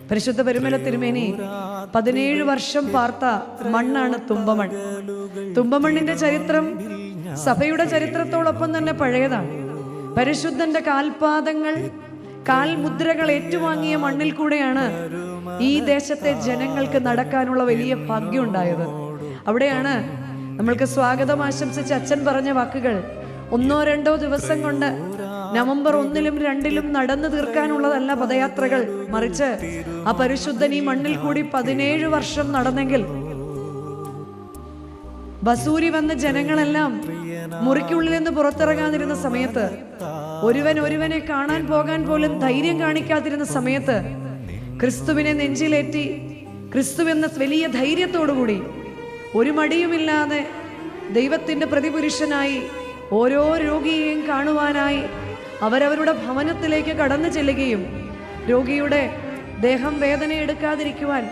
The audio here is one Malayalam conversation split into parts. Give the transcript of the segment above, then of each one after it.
പരിശുദ്ധ പരുമല തിരുമേനി 17 വർഷം പാർത്ത മണ്ണാണ് തുമ്പമൺ. തുമ്പമണ്ണിന്റെ ചരിത്രം സഭയുടെ ചരിത്രത്തോടൊപ്പം തന്നെ പഴയതാണ്. പരിശുദ്ധന്റെ കാൽപാദങ്ങൾ, കാൽമുദ്രകൾ ഏറ്റുവാങ്ങിയ മണ്ണിൽ കൂടെയാണ് ഈ ദേശത്തെ ജനങ്ങൾക്ക് നടക്കാനുള്ള വലിയ ഭാഗ്യം ഉണ്ടായത്. അവിടെയാണ് നമ്മൾക്ക് സ്വാഗതം ആശംസിച്ച് അച്ഛൻ പറഞ്ഞ വാക്കുകൾ 1-2 ദിവസം കൊണ്ട് നവംബർ 1-ലും 2-ലും നടന്നു തീർക്കാനുള്ളതല്ല പദയാത്രകൾ, മറിച്ച് ആ പരിശുദ്ധൻ ഈ മണ്ണിൽ കൂടി 17 വർഷം നടന്നെങ്കിൽ ബസൂരി വന്ന ജനങ്ങളെല്ലാം മുറിക്കുള്ളിൽ നിന്ന് പുറത്തിറങ്ങാതിരുന്ന സമയത്ത്, ഒരുവനെ കാണാൻ പോകാൻ പോലും ധൈര്യം കാണിക്കാതിരുന്ന സമയത്ത്, ക്രിസ്തുവിനെ നെഞ്ചിലേറ്റി ക്രിസ്തു എന്ന വലിയ ധൈര്യത്തോടുകൂടി ഒരു മടിയുമില്ലാതെ ദൈവത്തിൻ്റെ പ്രതിപുരുഷനായി ഓരോ രോഗിയെയും കാണുവാനായി അവരവരുടെ ഭവനത്തിലേക്ക് കടന്നു ചെല്ലുകയും രോഗിയുടെ ദേഹം വേദന എടുക്കാതിരിക്കുവാൻ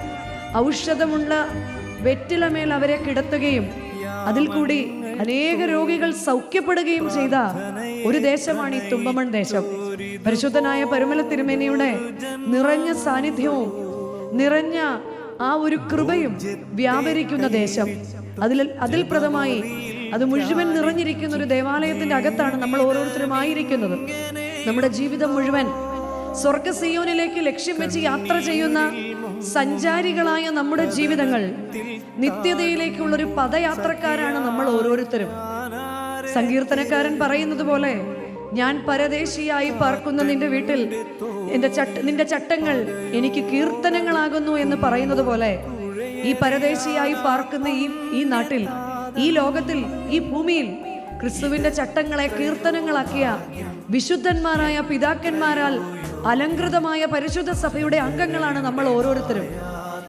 ഔഷധമുള്ള വെറ്റിലമേൽ അവരെ കിടത്തുകയും അതിൽ കൂടി അനേക രോഗികൾ സൗഖ്യപ്പെടുകയും ചെയ്ത ഒരു ദേശമാണ് ഈ തുമ്പമൺ ദേശം. പരിശുദ്ധനായ പരുമല തിരുമേനിയുടെ നിറഞ്ഞ സാന്നിധ്യവും നിറഞ്ഞ ആ ഒരു കൃപയും വ്യാപരിക്കുന്ന ദേശം. അതിൽ പ്രഥമായി അത് മുഴുവൻ നിറഞ്ഞിരിക്കുന്ന ഒരു ദേവാലയത്തിന്റെ അകത്താണ് നമ്മൾ ഓരോരുത്തരും ആയിരിക്കുന്നത്. നമ്മുടെ ജീവിതം മുഴുവൻ സ്വർഗ സിയോനിലേക്ക് ലക്ഷ്യം വെച്ച് യാത്ര ചെയ്യുന്ന സഞ്ചാരികളായ നമ്മുടെ ജീവിതങ്ങൾ നിത്യതയിലേക്കുള്ളൊരു പദയാത്രക്കാരാണ് നമ്മൾ ഓരോരുത്തരും. സങ്കീർത്തനക്കാരൻ പറയുന്നത് പോലെ, ഞാൻ പരദേശിയായി പാർക്കുന്ന നിന്റെ വീട്ടിൽ നിന്റെ ചട്ടങ്ങൾ എനിക്ക് കീർത്തനങ്ങളാകുന്നു എന്ന് പറയുന്നത് പോലെ, ഈ പരദേശിയായി പാർക്കുന്ന ഈ നാട്ടിൽ, ഈ ലോകത്തിൽ, ഈ ഭൂമിയിൽ ക്രിസ്തുവിന്റെ ചട്ടങ്ങളെ കീർത്തനങ്ങളാക്കിയ വിശുദ്ധന്മാരായ പിതാക്കന്മാരാൽ അലങ്കൃതമായ പരിശുദ്ധ സഭയുടെ അംഗങ്ങളാണ് നമ്മൾ ഓരോരുത്തരും.